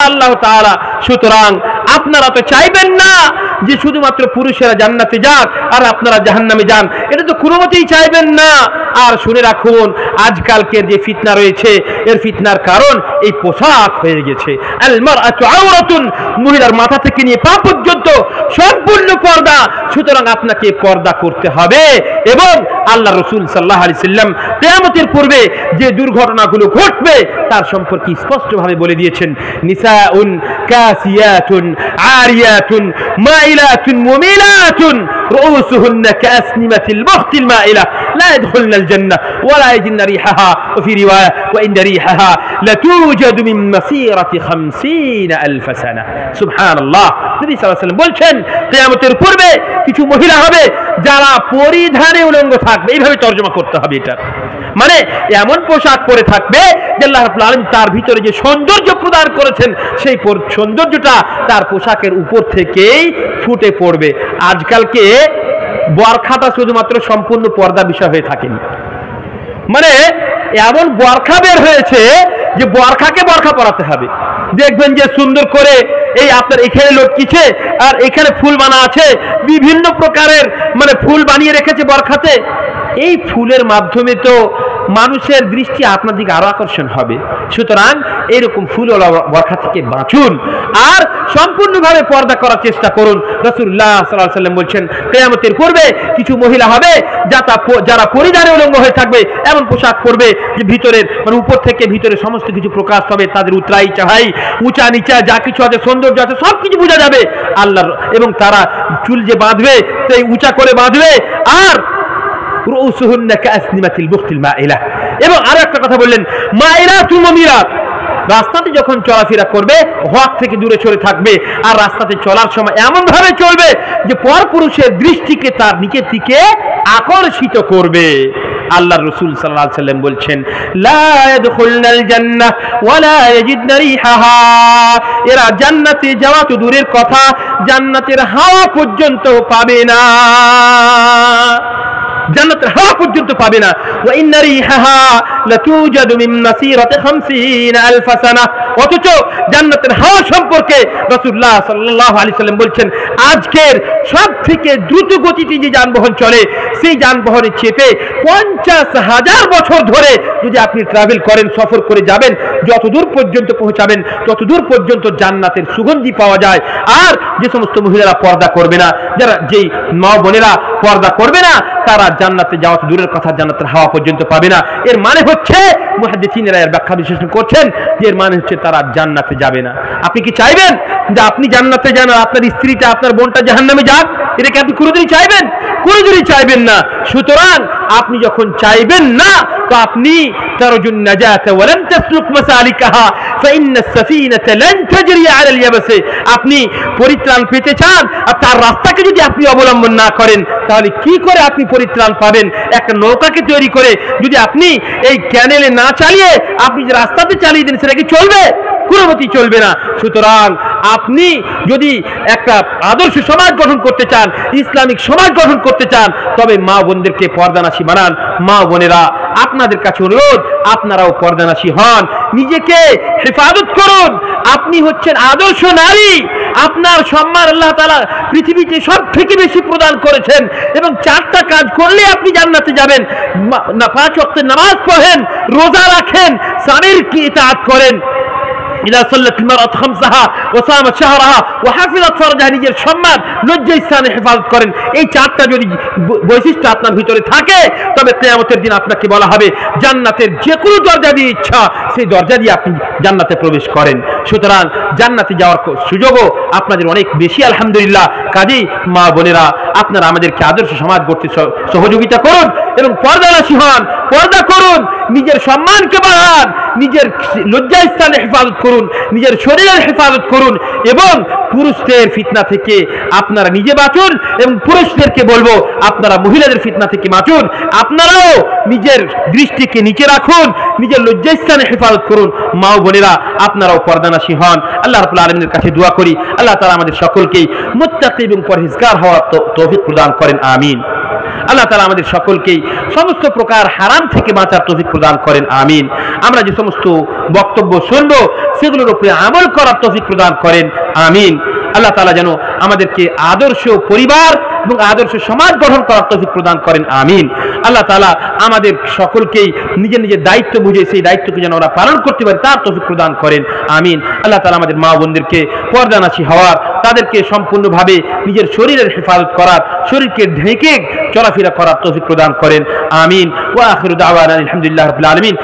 আল্লাহ তাআলা। সুতরাং আপনারা তো চাইবেন না যে শুধুমাত্র পুরুষেরা জান্নাতে যাক আর আপনারা জাহান্নামে যান, এটা তো কোনো মতেই চাইবেন না। আর শুনে রাখুন, আজকালকের যে ফিতনা রয়েছে, এর ফিতনার কারণ এই পোশাক হয়ে গেছে। আল মারআতু আওরাতুন, মহিলার মাথা থেকে নিয়ে পা পর্যন্ত সম্পূর্ণ পর্দা। সুতরাং আপনাকে পর্দা করতে হবে। এবং আল্লাহ রাসূল সাল্লাল্লাহু আলাইহি সাল্লাম কিয়ামতের পূর্বে যে দুর্ঘটনাগুলো ঘটবে তার সম্পর্কে স্পষ্টভাবে বলে দিয়েছেন, নিসাউন কাসিয়াতুন আরিয়াতুন মাইলাতুন মুমিলাতুন রুউসুহুন্না কাসনিমাতিল বুখতিল মাইলা লা ইয়াদখুলনাল জান্নাহ ওয়া লা ইয়াজিদনা রিহাহা ওয়া ফি রিওয়ায়া ওয়া ইন রিহাহা লাতুজাদু মিন মাসিরাতি 50000 সানা। সুবহানাল্লাহ। নবী সাল্লাল্লাহু আলাইহি ওয়াসাল্লাম বলছেন, কিয়ামতের পূর্বে কিছু মহিলা হবে যারা পরিধানে উলঙ্গ থাকবে। এইভাবে তরজমা করতে হবে এটা, মানে এমন পোশাক পরে থাকবে যে আল্লাহ রাব্বুল আলামিন তার ভিতরে যে সৌন্দর্য প্রদান করেছেন সেই সৌন্দর্যটা তার পোশাকের উপর থেকেই ফুটে পড়বে। আজকালকে বরখাটা শুধুমাত্র সম্পূর্ণ পর্দা বিষয় হয়ে থাকেনি, মানে এমন বরখা বের হয়েছে যে বরখাকে বরখা পরাতে হবে। দেখবেন যে সুন্দর করে এই আপনার এখানে লটকিছে আর এখানে ফুল বানা আছে, বিভিন্ন প্রকারের মানে ফুল বানিয়ে রেখেছে বরখাতে। এই ফুলের মাধ্যমে তো মানুষের দৃষ্টি আপনার দিকে আরো আকর্ষণ হবে। সুতরাং এরকম ফুলওয়ালা বরখা থেকে বাঁচুন আর সম্পূর্ণভাবে পর্দা করার চেষ্টা করুন। রাসূলুল্লাহ সাল্লাল্লাহু আলাইহি ওয়াসাল্লাম বলছেন, কিয়ামতের পূর্বে কিছু মহিলা হবে যারা পরিধানে উলঙ্গ হয়ে থাকবে, এমন পোশাক পরবে যে ভিতরের মানে উপর থেকে ভিতরে সমস্ত কিছু প্রকাশ হবে। তাদের উতরাই চাহাই উঁচা নিচা যা কিছু আছে, সৌন্দর্য আছে, সব কিছু বোঝা যাবে আল্লাহর। এবং তারা চুল যে বাঁধবে সেই উঁচা করে বাঁধবে। আর রুউসুহুন্না কাসনিমাতিল বুখতিল মাইলা, এবং আরো একটা কথা বললেন, মাইলাতুন মুমিলাত, রাস্তাতে যখন চলাফেরা করবে হক থেকে দূরে সরে থাকবে আর রাস্তাতে চলার সময় এমন ভাবে চলবে যে পরপুরুষের দৃষ্টিকে তার নিচের দিকে আকর্ষিত করবে। আল্লাহর রাসূল সাল্লাল্লাহু আলাইহি ওয়াসাল্লাম বলছেন, লা ইয়াদখুলনাল জান্নাহ ওয়া লা ইয়াজিদনা রিহাহা, এরা জান্নাতে যাওয়া তো দূরের কথা, জান্নাতের হাওয়া পর্যন্ত পাবে না, জান্নাতের হাওয়া পর্যন্ত পাবে না। ওয়া ইন্না রিহাহা লাতুজাদু মিন মাসিরাতি 50000 সানা। অথচ জান্নাতের হাওয়া সম্পর্কে রাসূলুল্লাহ সাল্লাল্লাহু আলাইহি সাল্লাম বলছেন, আজকের সবথেকে দ্রুত গতিতে যে যানবাহন চলে সেই যানবাহনে চেপে 50,000 বছর ধরে যদি আপনি ট্রাভেল করেন, সফর করে যাবেন, যত দূর পর্যন্ত পৌঁছাবেন তত দূর পর্যন্ত জান্নাতের সুগন্ধি পাওয়া যায়। আর যে সমস্ত মহিলারা পর্দা করবে না, যারা যেই মা বোনেরা পর্দা করবে না, তারা জান্নাতে যাওয়া তো দূরের কথা, জান্নাতের হাওয়া পর্যন্ত পাবে না। এর মানে হচ্ছে মুহাদ্দিসিনরা এর ব্যাখ্যা বিশ্লেষণ করছেন যে এর মানে হচ্ছে তারা জান্নাতে যাবে না। আপনি কি চাইবেন যে আপনি জান্নাতে যান আর আপনার স্ত্রীটা আপনার বোনটা জাহান্নামে যাক? এটা কি আপনি কোনোদিনই চাইবেন? কোনোদিনই চাইবেন না। সুতরাং আপনি যখন চাইবেন না তো আপনি তারজুন নাজাত ওয়া লান তাসলুক মাসালিকাহা ফাইন্নাস সাফিনাতা লান তাজরি আলাল ইয়াবসি, আপনি পরিত্রাণ পেতে চান আর তার রাস্তাকে যদি আপনি অবলম্বন না করেন তাহলে কি করে আপনি পরিত্রাণ পাবেন? একটা নৌকাকে তৈরি করে যদি আপনি এই ক্যানেলে না চালিয়ে আপনি যে রাস্তাতে চালিয়ে দেন সেটা কি চলবে? কোনো মতেই চলবে না। সুতরাং আপনি যদি একটা আদর্শ সমাজ গঠন করতে চান, ইসলামিক সমাজ গঠন করতে চান, তবে মা বোনদেরকে পর্দানাশী বানান। মা বোনেরা আপনাদের কাছে অনুরোধ, আপনারাও পর্দানাশী হন, নিজেকে হেফাজত করুন। আপনি হচ্ছেন আদর্শ নারী, আপনার সম্মান আল্লাহ তাআলা পৃথিবীতে সব থেকে বেশি প্রদান করেছেন এবং 4টা কাজ করলে আপনি জান্নাতে যাবেন। 5 ওয়াক্তের নামাজ পড়েন, রোজা রাখেন, স্বামীর কি ইতাআত করেন, ইদা সাল্লাতিল মারআতু খামসাহা ওয়া সামাত শাহরাহা ওয়া হাফিজাত ফারজাহা, নিজের সম্মান লজ্জা স্থানে হেফাজত করেন। এই 4টা যদি বৈশিষ্ট্য আপনার ভিতরে থাকে তবে কিয়ামতের দিন আপনাকে বলা হবে জান্নাতের যে কোনো দরজা দিয়ে ইচ্ছা সেই দরজা দিয়ে আপনি জান্নাতে প্রবেশ করেন। সুতরাং জান্নাতে যাওয়ার সুযোগও আপনাদের অনেক বেশি আলহামদুলিল্লাহ। কাজেই মা বোনেরা আপনারা আমাদেরকে আদর্শ সমাজ গড়তে সহযোগিতা করুন এবং পর্দানাশী হন, পর্দা করুন, নিজের সম্মানকে বাড়ান, নিজের লজ্জা স্থানে হেফাজত করুন, নিজের শরীরের হেফাজত করুন এবং পুরুষদের ফিতনা থেকে আপনারা নিজে বাঁচুন এবং পুরুষদেরকে বলবো আপনারা মহিলাদের ফিতনা থেকে বাঁচুন। আপনারাও নিজের দৃষ্টিকে নিচে রাখুন, নিজের লজ্জাস্থানে হেফাজত করুন। মা ও বোনেরা আপনারাও পর্দানাশী হন। আল্লাহ রাব্বুল আলামিনের কাছে দোয়া করি আল্লাহ তাআলা আমাদের সকলকেই মুত্তাকি এবং পরহেজগার হওয়ার তৌফিক প্রদান করেন। আমিন। আল্লাহ তাআলা আমাদের সকলকেই সমস্ত প্রকার হারাম থেকে বাঁচার তৌফিক প্রদান করেন, আমিন। আমরা যে সমস্ত বক্তব্য শুনবো সেগুলোর উপরে আমল করার তৌফিক প্রদান করেন, আমিন। আল্লাহ তাআলা যেন আমাদেরকে আদর্শ পরিবার এবং আদর্শ সমাজ গঠন করার তৌফিক প্রদান করেন, আমিন। আল্লাহ তাআলা আমাদের সকলকেই নিজের নিজের দায়িত্ব বুঝে সেই দায়িত্বকে যেন ওরা পালন করতে পারে তার তৌফিক প্রদান করেন, আমিন। আল্লাহ তাআলা আমাদের মা বোনদেরকে পর্দানাশী হওয়ার, তাদেরকে সম্পূর্ণভাবে নিজের শরীরের হেফাজত করার, শরীরকে ঢেকে চলাফেরা করার তৌফিক প্রদান করেন, আমিন। ওয়া আখিরু দাওয়ানা আলহামদুলিল্লাহি রাব্বিল আলামিন।